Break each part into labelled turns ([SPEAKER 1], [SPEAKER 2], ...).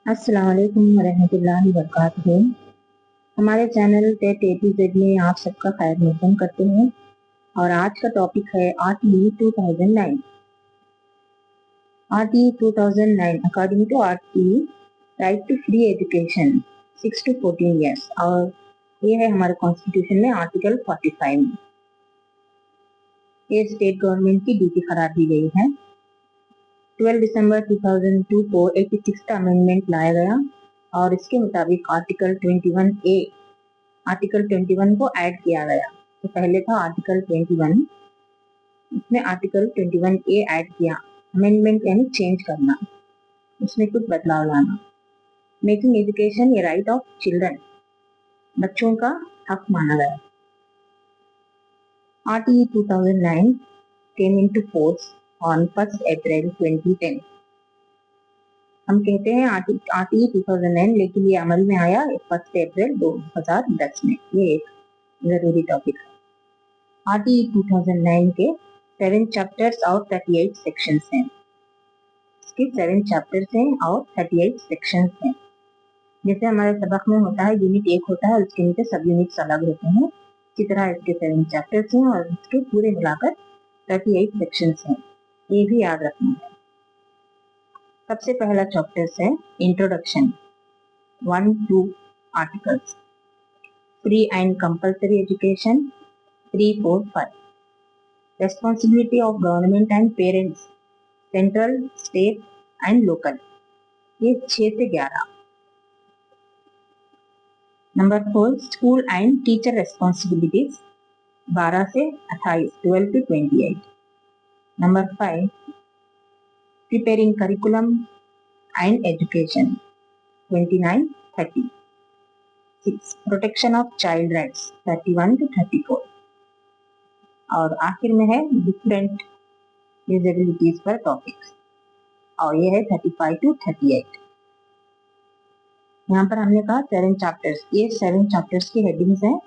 [SPEAKER 1] अस्सलाम वालेकुम वरहमतुल्लाहि वबरकातुहू। हमारे channel TET A to Z में आप सबका खैर मक़दम करते हैं और आज का टॉपिक है RTE 2009। RTE 2009 according to RTE right to free education 6 to 14 years, और ये है हमारे कॉन्स्टिट्यूशन में आर्टिकल 45 में। ये स्टेट गवर्नमेंट की ड्यूटी करार दी गई है। 12 दिसंबर 2002 को 86 अमेंडमेंट लाया गया और इसके मुताबिक आर्टिकल 21 को ऐड किया गया। तो पहले था आर्टिकल 21, इसमें आर्टिकल 21A ऐड किया। अमेंडमेंट यानी चेंज करना, उसमें कुछ बदलाव लाना। Making education A right of children, बच्चों का हक माना गया। RTE 2009 came into force on 1st April 2010। हम कहते हैं आरटीई 2009, लेकिन ये अमल में आया 1 अप्रैल 2010 में। ये एक जरूरी टॉपिक है। आरटीई 2009 के 7 चैप्टर्स और 38 सेक्शंस हैं। इसके 7 चैप्टर्स हैं और 38 सेक्शंस हैं। जैसे हमारे सबक में होता है यूनिट 1 होता है, उसके नीचे सब यूनिट्स अलग होते हैं, इसी तरह इसके 7 चैप्टर्स हैं और इसके पूरे मिलाकर 38 सेक्शंस हैं। ये भी याद रखना है। सबसे पहला चैप्टर्स है introduction, 1 to articles. Free and compulsory education 3, 4, 5। Responsibility of government and parents, central, state and local, ये 6 से 11। Number 4 school and teacher responsibilities, 12 से 28, 12 to 28। Number 5 preparing curriculum and education, 29, 30। 6 protection of child rights, 31 to 34। और आखिर में है different disabilities पर topics, और ये है 35 to 38। यहाँ पर हमने कहा 7 चैप्टर्स, ये 7 चैप्टर्स की हेडिंग्स हैं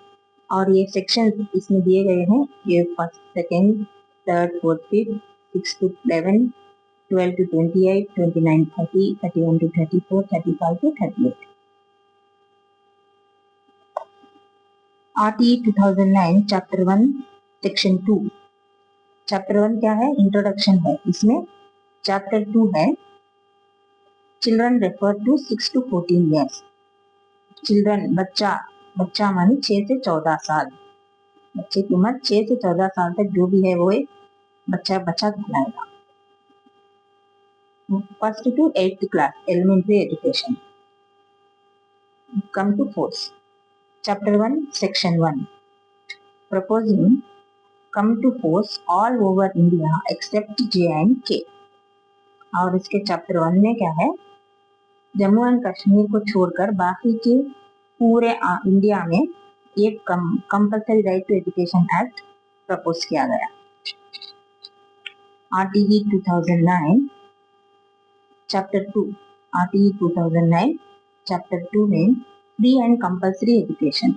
[SPEAKER 1] और ये सेक्शन इसमें दिए गए हैं। ये 1st, 2nd, 3rd, 4th, 5th, 6 to 11, 12 to 28, 29, 30, 31 to 34, 35 to 38। RTE 2009 chapter 1 section 2। Chapter 1 क्या है? इंट्रोडक्शन है। इसमें चैप्टर 2 है children refer to 6 to 14 years. Children बच्चा मानी 6 से 14 साल। बच्चे की उम्र 6 से 14 साल तक जो भी है वो एक बच्चा कहलाएगा। 1st to 8th class elementary education. Come to force. Chapter 1 section 1 proposing come to force all over India except J&K। और इसके चैप्टर 1 में क्या है? जम्मू एंड कश्मीर को छोड़कर बाकी के पूरे इंडिया में एक compulsory right to education act propose किया गया। RTE 2009 chapter 2। आरटीई 2009 चैप्टर 2 में फ्री एंड कंपल्सरी एजुकेशन,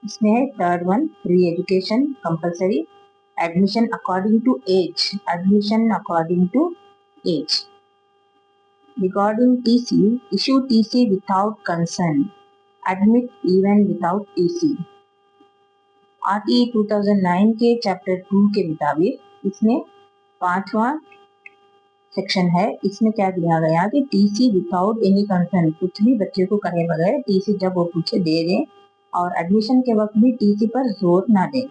[SPEAKER 1] इसमें है 3rd one free education compulsory, admission according to age, admission according to age. Regarding TC, issue TC without consent, admit even without TC। RTE 2009 के chapter 2 के मुताबिक इसमें 5वां section है। इसमें क्या दिया गया कि टीसी विदाउट एनी कंसर्न, कुछ भी बच्चे को कहे बगैर टीसी जब वो पूछे दे दें, और एडमिशन के वक्त भी टीसी पर जोर ना दें।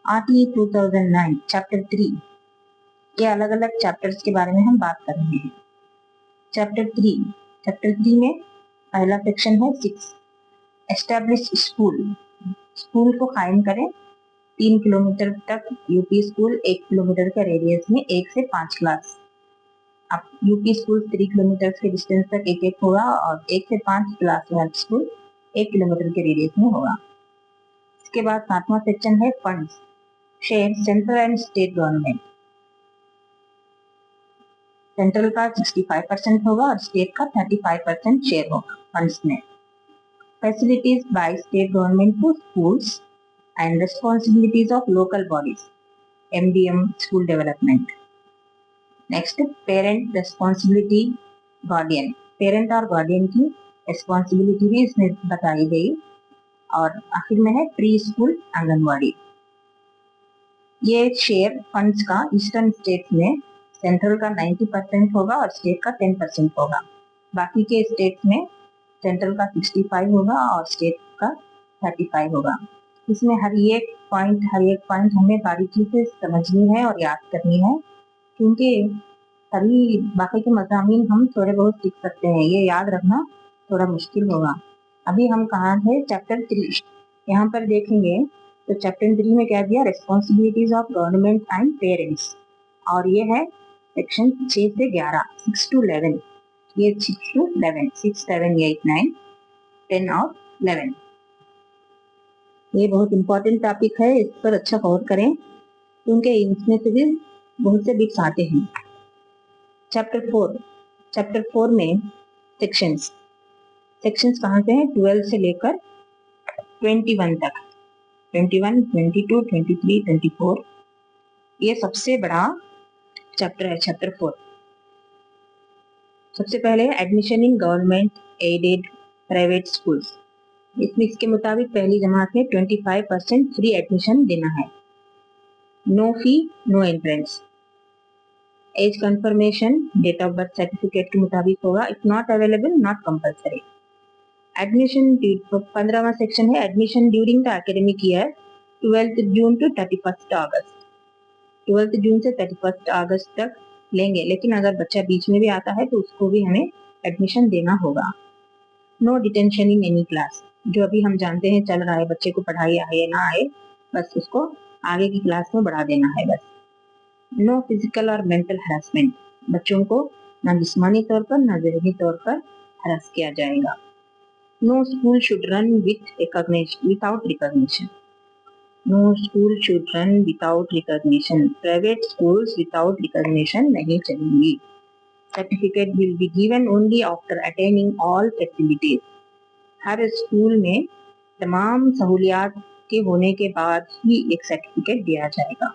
[SPEAKER 1] आरटीई 2009 चैप्टर 3, ये अलग अलग चैप्टर्स के बारे में हम बात कर रहे हैं। चैप्टर 3 में पहला सेक्शन है 6 एस्टैब्लिश स्कूल, स्कूल को कायम करें। 3 किलोमीटर तक यूपी स्कूल, 1 किलोमीटर के रेडियस में 1 से 5 क्लास। अब यूपी स्कूल 3 किलोमीटर के डिस्टेंस तक एक होगा और 1 से 5 क्लास वाला स्कूल 1 किलोमीटर के रेडियस में होगा। इसके बाद 7वां सेक्शन है funds, share central and state government. Central का 65% होगा और स्टेट का 35% शेयर होगा फंड्स में। Facilities by state government to schools and responsibilities of local bodies, MDM school development. Next parent responsibility, guardian, parent और गार्डियन की responsibility भी इसमें बताई गई। और आखिर में है प्री स्कूल आंगनवाड़ी। ये शेयर फंड्स का ईस्टर्न स्टेट्स में सेंट्रल का 90% होगा और स्टेट का 10% होगा। बाकी के स्टेट्स में सेंट्रल का 65 होगा और स्टेट का 35 होगा। इसमें हर एक पॉइंट हमें बारीकी से समझनी है और याद करनी है, क्योंकि तभी बाकी के मज़ामीन हम थोड़े बहुत सीख सकते हैं। ये याद रखना थोड़ा मुश्किल होगा। अभी हम कहाँ है, चैप्टर 3। यहाँ पर देखेंगे तो चैप्टर 3 में क्या दिया, responsibilities of government and parents, और ये है सेक्शन 6 से 11, 6 to 11। ये 6 to 11, 6, 7, 8, 9, 10 और 11। ये बहुत इंपॉर्टेंट टॉपिक है, इस पर अच्छा गौर करें, क्योंकि इसमें से भी बहुत से बिट्स आते हैं। चैप्टर 4 में सेक्शंस कहाँ से हैं, 12 से लेकर 21 तक, 21, 22, 23, 24। ये सबसे बड़ा चैप्टर है, चैप्टर 4। सबसे पहले admission in government aided private schools. इसके मुताबिक पहली जमात में 25% फ्री एडमिशन देना है। No fee no entrance. As confirmation date of birth certificate के मुताबिक होगा। If not available not compulsory. Admission 15वां सेक्शन है, admission during the academic year 12th June to 31 August. 12 जून से 31 अगस्त तक लेंगे, लेकिन अगर बच्चा बीच में भी आता है तो उसको भी हमें एडमिशन देना होगा। No detention in any class. जो अभी हम जानते हैं चल रहा है, बच्चे को पढ़ाई आए या ना आए, बस उसको आगे की क्लास में बढ़ा देना है बस। नो फिजिकल और मेंटल हरासमेंट। बच्चों को ना जिस्मानी तौर पर ना ज़हनी तौर पर हरास किया जाएगा। No school should run without recognition. No school should run without recognition. Private schools without recognition नहीं चलेंगी। Certificate will be given only after attaining all facilities. हर स्कूल में तमाम सहूलियात के होने के बाद ही एक सर्टिफिकेट दिया जाएगा।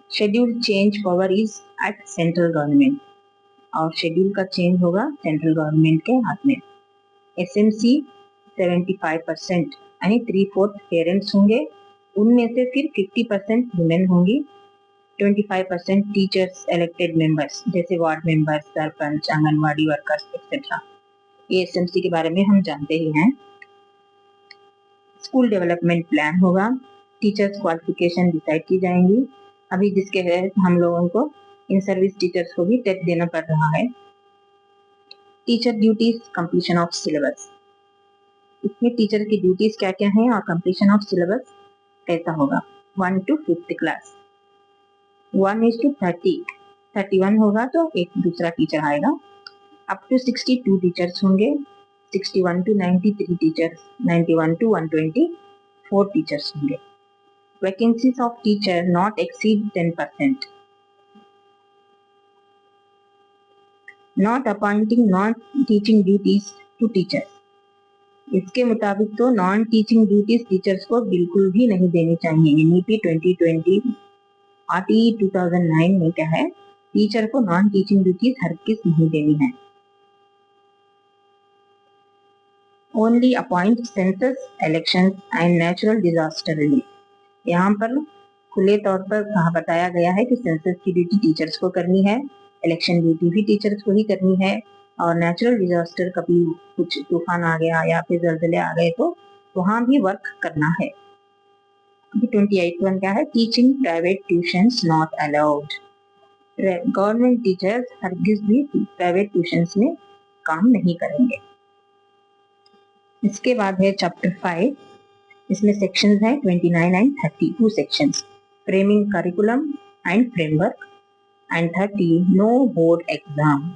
[SPEAKER 1] Schedule change power is at central government, और शेड्यूल का चेंज होगा सेंट्रल गवर्नमेंट के हाथ में। SMC 75%, यानी 3/4 पेरेंट्स होंगे, उनमें से फिर 50% वुमेन होंगी, 25% टीचर्स इलेक्टेड मेंबर्स, जैसे ward members, sarpanch, anganwadi workers etcetera. ये SMC के बारे में हम जानते ही हैं। स्कूल डेवलपमेंट प्लान होगा, टीचर्स क्वालिफिकेशन डिसाइड की जाएंगी। अभी जिसके है हम लोगों को इन सर्विस टीचर्स को भी टेस्ट देना पड़ रहा है। Teacher duties, completion of syllabus. इसमें टीचर की ड्यूटीज क्या क्या हैं और कंप्लीशन ऑफ सिलेबस कैसा होगा। 1 to 5th क्लास, 1:30, 31 होगा तो एक दूसरा टीचर आएगा। अप टू 62 टीचर्स होंगे, 61 to 93 टीचर्स, 91 to 124 टीचर्स होंगे। Vacancies of teacher not exceed 10%। Not appointing non teaching duties to teachers. इसके मुताबिक तो नॉन टीचिंग ड्यूटीज टीचर्स को बिल्कुल भी नहीं देनी चाहिए। NEP 2020 RTE 2009 में क्या है, टीचर को नॉन टीचिंग ड्यूटीज हरगिज़ नहीं देनी है। Only appoint census, election and natural disaster relief. यहाँ पर खुले तौर पर कहा बताया गया है कि सेंसस की ड्यूटी टीचर्स को करनी है, इलेक्शन ड्यूटी भी टीचर्स को ही करनी है, और नेचुरल डिजास्टर, कभी कुछ तूफान आ गया या फिर जलजले आ गए तो वहाँ भी वर्क करना है। अभी 28 क्या है, teaching private tuitions not allowed. Government teachers हरगिज भी प्राइवेट ट्यूशंस में काम नहीं करेंगे। इसके बाद है चैप्टर 5। इसमें सेक्शंस हैं 29 and 30, 2 sections, framing curriculum and framework, and 30 no board exam.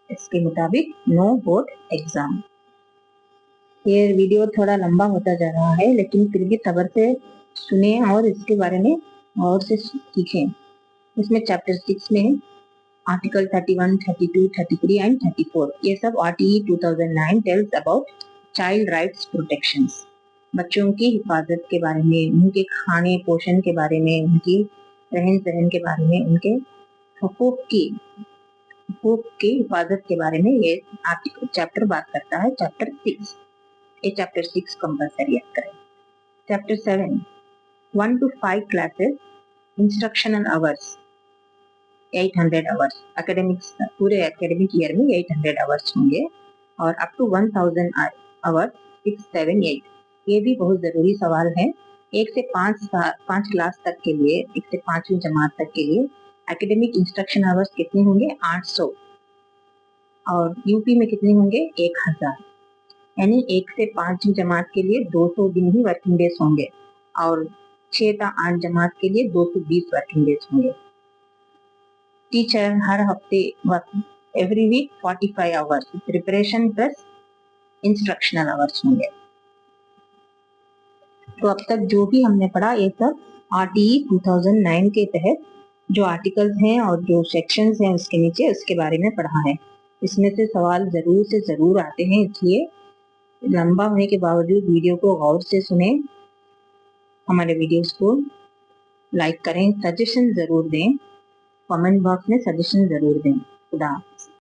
[SPEAKER 1] इसके मुताबिक नो बोर्ड एग्जाम। ये वीडियो थोड़ा लंबा होता जा रहा है, लेकिन फिर भी सब्र से सुने और इसके बारे में और से सीखें। इसमें चैप्टर 6 में आर्टिकल 31, 32, 33 एंड 34, ये सब RTE 2009 tells about child rights protections. बच्चों की हिफाजत के बारे में, उनके खाने पोषण के बारे में, उनकी रहन सहन के बारे में, उनके हकूक की हिफाजत के बारे में ये आर्टिकल चैप्टर बात करता है, चैप्टर 6। ये चैप्टर 6 कंपल्सरी याद करें। Chapter 7 1 to 5 classes instructional hours 800 hours, academics पूरे एकेडमिक ईयर में 800 आवर्स होंगे, और अप टू 1000 आवर्स 6, 7, 8। ये भी बहुत जरूरी सवाल है। 1 से 5 क्लास तक के लिए, 1 से 5वीं जमात तक के लिए एकेडमिक इंस्ट्रक्शन आवर्स कितने होंगे? 800। और यूपी में कितने होंगे? 1000। यानी 1 से 5वीं जमात के लिए 200 दिन ही वर्किंग डेज होंगे, और 6 से 8 जमात के लिए 220 वर्किंग डेज होंगे। टीचर हर हफ्ते every week 45 hours preparation plus instructional hours होंगे। तो अब तक जो भी हमने पढ़ा ये सब आरटीई 2009 के तहत जो आर्टिकल्स हैं और जो सेक्शंस हैं उसके नीचे उसके बारे में पढ़ा है। इसमें से सवाल जरूर से जरूर आते हैं, इसलिए लंबा होने के बावजूद वीडियो को गौर से सुने, हमारे वीडियोस को लाइक करें, सजेशन जरूर दें, कमेंट बॉक्स में सजेशन जरूर दें। खुदा